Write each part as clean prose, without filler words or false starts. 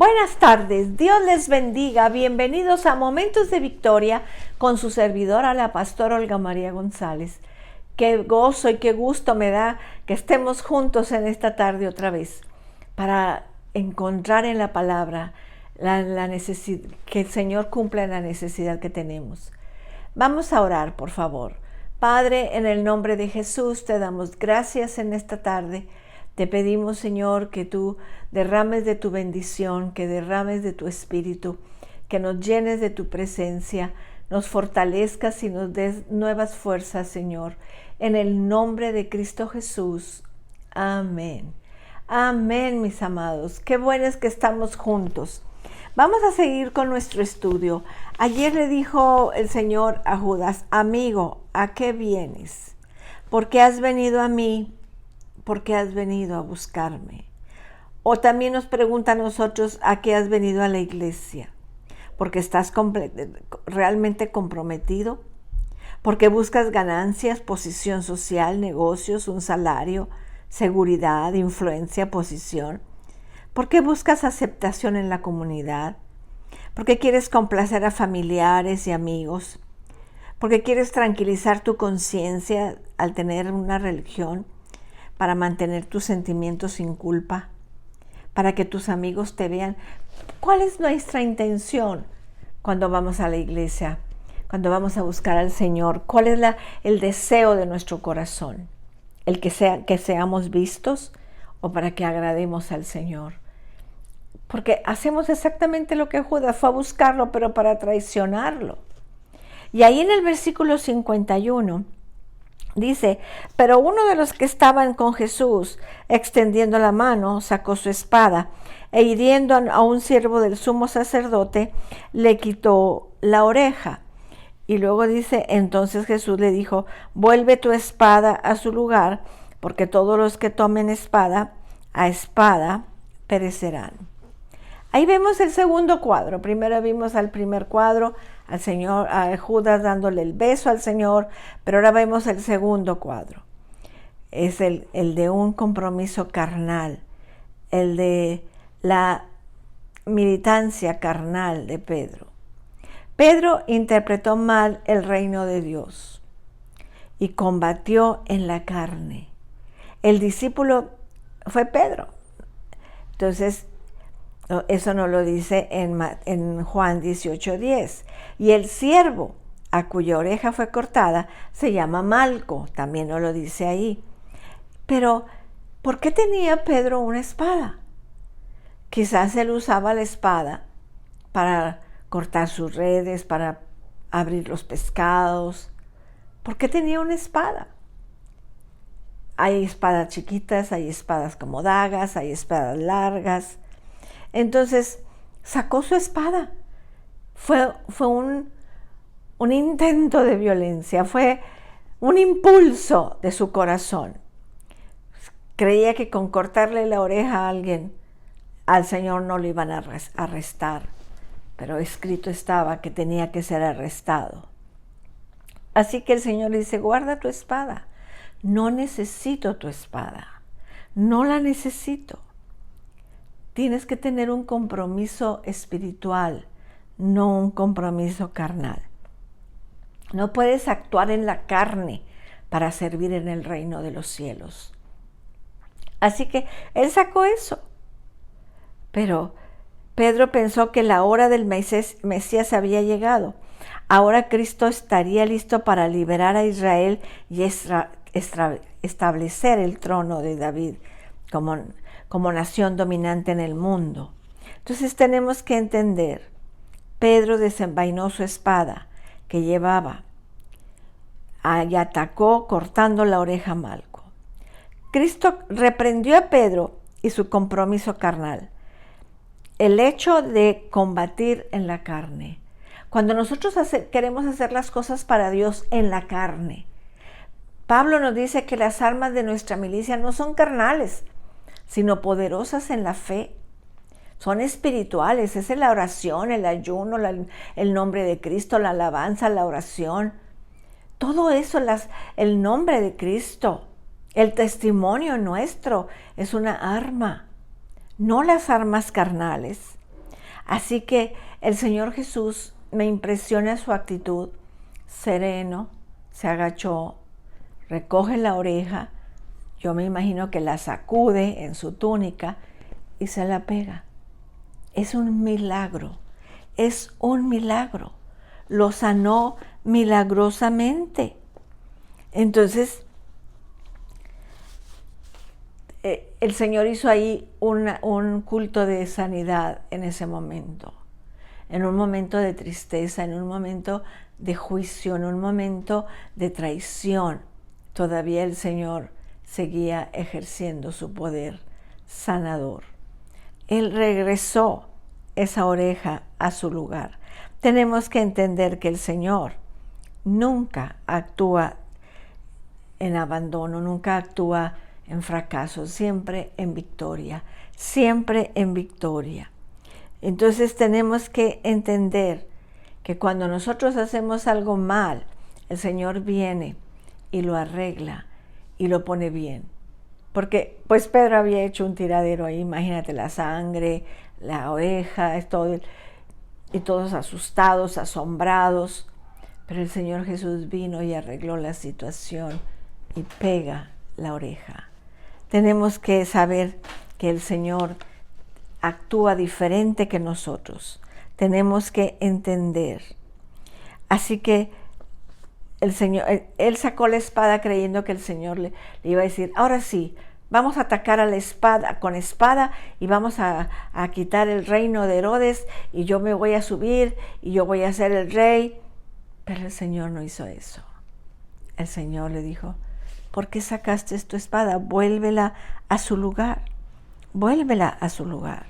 Buenas tardes, Dios les bendiga, bienvenidos a Momentos de Victoria con su servidora, la pastora Olga María González. Qué gozo y qué gusto me da que estemos juntos en esta tarde otra vez para encontrar en la palabra la necesidad, que el Señor cumpla la necesidad que tenemos. Vamos a orar, por favor. Padre, en el nombre de Jesús te damos gracias en esta tarde. Te pedimos, Señor, que tú derrames de tu bendición, que derrames de tu espíritu, que nos llenes de tu presencia, nos fortalezcas y nos des nuevas fuerzas, Señor. En el nombre de Cristo Jesús. Amén. Amén, mis amados. Qué bueno es que estamos juntos. Vamos a seguir con nuestro estudio. Ayer le dijo el Señor a Judas: amigo, ¿a qué vienes? ¿Por qué has venido a mí? ¿Por qué has venido a buscarme? O también nos pregunta a nosotros: ¿a qué has venido a la iglesia? ¿Porque estás realmente comprometido? ¿Porque buscas ganancias, posición social, negocios, un salario, seguridad, influencia, posición? ¿Por qué buscas aceptación en la comunidad? ¿Por qué quieres complacer a familiares y amigos? ¿Por qué quieres tranquilizar tu conciencia al tener una religión? Para mantener tus sentimientos sin culpa, para que tus amigos te vean. ¿Cuál es nuestra intención cuando vamos a la iglesia, cuando vamos a buscar al Señor? ¿Cuál es el deseo de nuestro corazón? ¿El que seamos vistos o para que agrademos al Señor? Porque hacemos exactamente lo que Judas fue a buscarlo, pero para traicionarlo. Y ahí en el versículo 51, dice: pero uno de los que estaban con Jesús, extendiendo la mano, sacó su espada e hiriendo a un siervo del sumo sacerdote, le quitó la oreja. Y luego dice: entonces Jesús le dijo: vuelve tu espada a su lugar, porque todos los que tomen espada, a espada perecerán. Ahí vemos el segundo cuadro. Primero vimos al primer cuadro, al Señor, a Judas dándole el beso al Señor, pero ahora vemos el segundo cuadro. Es el de un compromiso carnal, el de la militancia carnal de Pedro. Pedro interpretó mal el reino de Dios y combatió en la carne. El discípulo fue Pedro. Entonces, eso nos lo dice en Juan 18:10. Y el siervo a cuya oreja fue cortada se llama Malco, también nos lo dice ahí. Pero, ¿por qué tenía Pedro una espada? Quizás él usaba la espada para cortar sus redes, para abrir los pescados. ¿Por qué tenía una espada? Hay espadas chiquitas, hay espadas como dagas, hay espadas largas. Entonces sacó su espada. Fue un intento de violencia, fue un impulso de su corazón. Creía que con cortarle la oreja a alguien, al Señor no lo iban a arrestar, pero escrito estaba que tenía que ser arrestado. Así que el Señor le dice: guarda tu espada. No necesito tu espada, no la necesito. Tienes que tener un compromiso espiritual, no un compromiso carnal. No puedes actuar en la carne para servir en el reino de los cielos. Así que él sacó eso. Pero Pedro pensó que la hora del Mesías había llegado. Ahora Cristo estaría listo para liberar a Israel y establecer el trono de David como nación dominante en el mundo. Entonces tenemos que entender: Pedro desenvainó su espada que llevaba y atacó cortando la oreja a Malco. Cristo reprendió a Pedro y su compromiso carnal. El hecho de combatir en la carne. Cuando nosotros queremos hacer las cosas para Dios en la carne, Pablo nos dice que las armas de nuestra milicia no son carnales, sino poderosas en la fe. Son espirituales. Es la oración, el ayuno, el nombre de Cristo, la alabanza, la oración. Todo eso, el nombre de Cristo, el testimonio nuestro es una arma. No las armas carnales, Así que el Señor Jesús me impresiona su actitud, sereno, se agachó, recoge la oreja, yo me imagino que la sacude en su túnica y se la pega. Es un milagro, es un milagro. Lo sanó milagrosamente. Entonces, el Señor hizo ahí un culto de sanidad en ese momento, en un momento de tristeza, en un momento de juicio, en un momento de traición. Todavía el Señor seguía ejerciendo su poder sanador. Él regresó esa oreja a su lugar. Tenemos que entender que el Señor nunca actúa en abandono, nunca actúa en fracaso, siempre en victoria, siempre en victoria. Entonces tenemos que entender que cuando nosotros hacemos algo mal, el Señor viene y lo arregla y lo pone bien. Porque pues Pedro había hecho un tiradero ahí, imagínate la sangre, la oreja, todo, y todos asustados, asombrados. Pero el Señor Jesús vino y arregló la situación y pega la oreja. Tenemos que saber que el Señor actúa diferente que nosotros. Tenemos que entender. Así que el Señor, él sacó la espada creyendo que el Señor le iba a decir, ahora sí, vamos a atacar a la espada, con espada, y vamos a quitar el reino de Herodes, y yo me voy a subir, y yo voy a ser el rey. Pero el Señor no hizo eso. El Señor le dijo, ¿por qué sacaste tu espada? Vuélvela a su lugar. Vuélvela a su lugar.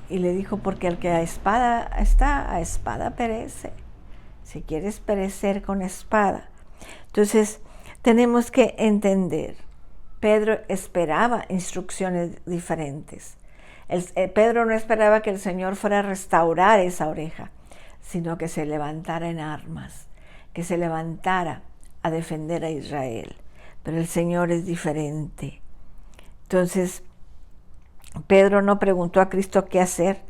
Y le dijo, porque el que a espada está, a espada perece. Si quieres perecer con espada. Entonces, tenemos que entender. Pedro esperaba instrucciones diferentes. Pedro no esperaba que el Señor fuera a restaurar esa oreja, sino que se levantara en armas, que se levantara a defender a Israel. Pero el Señor es diferente. Entonces, Pedro no preguntó a Cristo qué hacer,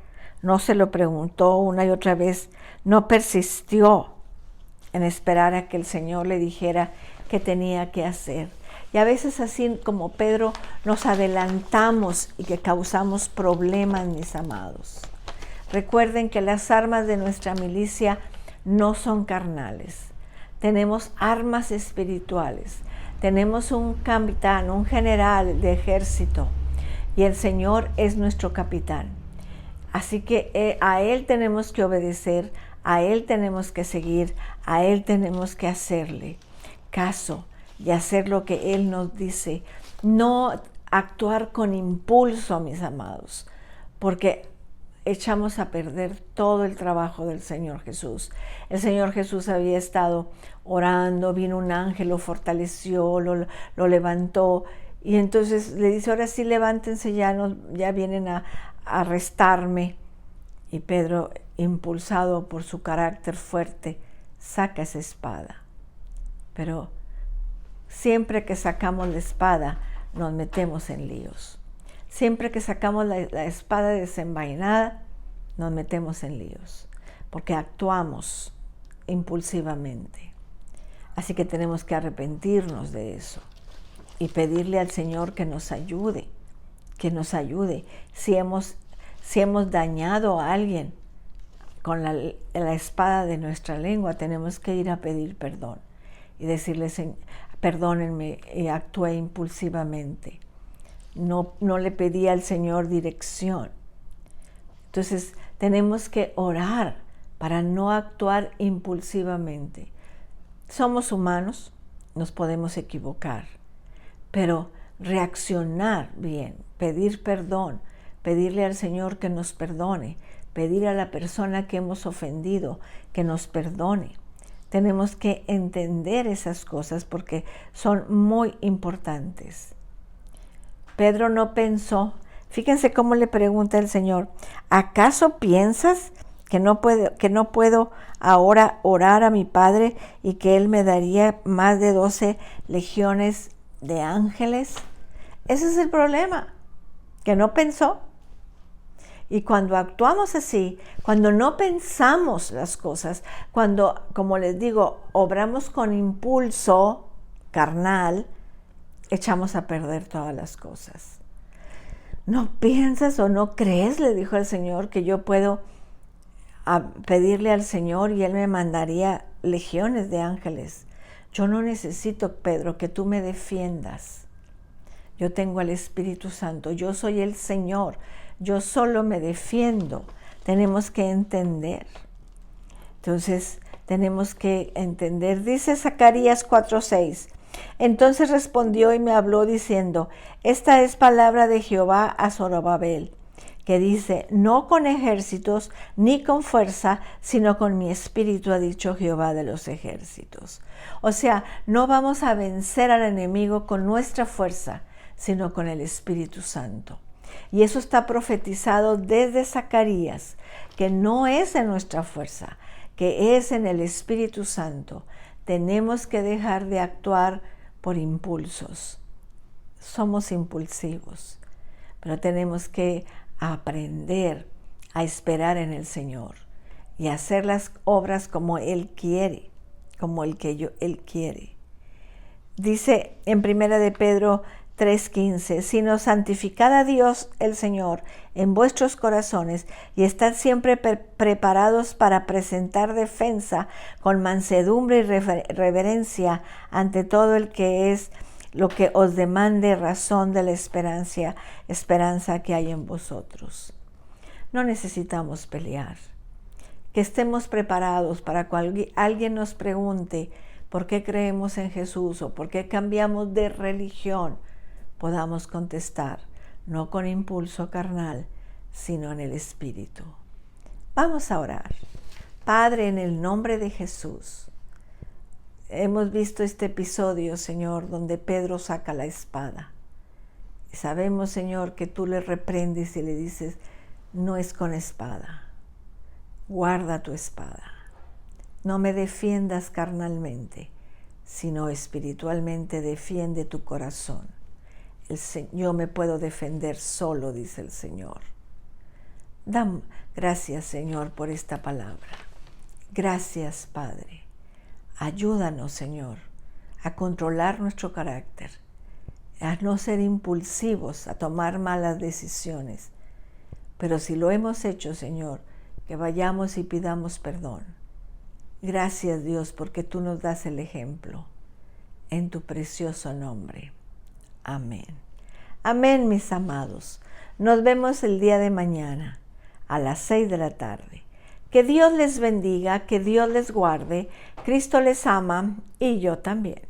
no se lo preguntó una y otra vez, no persistió en esperar a que el Señor le dijera qué tenía que hacer. Y a veces así como Pedro nos adelantamos y que causamos problemas, mis amados. Recuerden que las armas de nuestra milicia no son carnales. Tenemos armas espirituales. Tenemos un capitán, un general de ejército. Y el Señor es nuestro capitán. Así que a Él tenemos que obedecer, a Él tenemos que seguir, a Él tenemos que hacerle caso y hacer lo que Él nos dice. No actuar con impulso, mis amados, porque echamos a perder todo el trabajo del Señor Jesús. El Señor Jesús había estado orando, vino un ángel, lo fortaleció, lo levantó, y entonces le dice, ahora sí levántense, ya vienen a arrestarme. Y Pedro, impulsado por su carácter fuerte, saca esa espada. Pero siempre que sacamos la espada, nos metemos en líos. Siempre que sacamos la espada desenvainada, nos metemos en líos, porque actuamos impulsivamente. Así que tenemos que arrepentirnos de eso y pedirle al Señor que nos ayude, Si hemos dañado a alguien con la espada de nuestra lengua, tenemos que ir a pedir perdón y decirle, perdónenme, actué impulsivamente. No le pedí al Señor dirección. Entonces tenemos que orar para no actuar impulsivamente. Somos humanos, nos podemos equivocar, pero reaccionar bien, pedir perdón, pedirle al Señor que nos perdone, pedir a la persona que hemos ofendido que nos perdone. Tenemos que entender esas cosas porque son muy importantes. Pedro no pensó, fíjense cómo le pregunta el Señor, ¿acaso piensas que no puedo ahora orar a mi Padre y que Él me daría más de 12 legiones de ángeles? Ese es el problema, que no pensó. Y cuando actuamos así, cuando no pensamos las cosas, cuando, como les digo, obramos con impulso carnal, echamos a perder todas las cosas. ¿No piensas o no crees, le dijo el Señor, que yo puedo pedirle al Señor y Él me mandaría legiones de ángeles? Yo no necesito, Pedro, que tú me defiendas. Yo tengo al Espíritu Santo, yo soy el Señor, yo solo me defiendo. Tenemos que entender. Entonces, tenemos que entender. Dice Zacarías 4:6. Entonces respondió y me habló diciendo, esta es palabra de Jehová a Zorobabel, que dice, no con ejércitos ni con fuerza, sino con mi espíritu, ha dicho Jehová de los ejércitos. O sea, no vamos a vencer al enemigo con nuestra fuerza, sino con el Espíritu Santo. Y eso está profetizado desde Zacarías, que no es en nuestra fuerza, que es en el Espíritu Santo. Tenemos que dejar de actuar por impulsos. Somos impulsivos, pero tenemos que aprender a esperar en el Señor y hacer las obras como Él quiere, como Él quiere. Dice en 1 de Pedro 3:15, sino santificad a Dios el Señor en vuestros corazones y estad siempre preparados para presentar defensa con mansedumbre y reverencia ante todo el que es lo que os demande razón de la esperanza que hay en vosotros. No necesitamos pelear. Que estemos preparados para cuando alguien nos pregunte por qué creemos en Jesús o por qué cambiamos de religión, podamos contestar, no con impulso carnal, sino en el Espíritu. Vamos a orar. Padre, en el nombre de Jesús, hemos visto este episodio, Señor, donde Pedro saca la espada. Y sabemos, Señor, que tú le reprendes y le dices, no es con espada, guarda tu espada. No me defiendas carnalmente, sino espiritualmente defiende tu corazón. Yo me puedo defender solo, dice el Señor. Gracias, Señor, por esta palabra. Gracias, Padre. Ayúdanos, Señor, a controlar nuestro carácter, a no ser impulsivos, a tomar malas decisiones. Pero si lo hemos hecho, Señor, que vayamos y pidamos perdón. Gracias, Dios, porque tú nos das el ejemplo. En tu precioso nombre. Amén. Amén, mis amados. Nos vemos el día de mañana a las 6 de la tarde. Que Dios les bendiga, que Dios les guarde. Cristo les ama y yo también.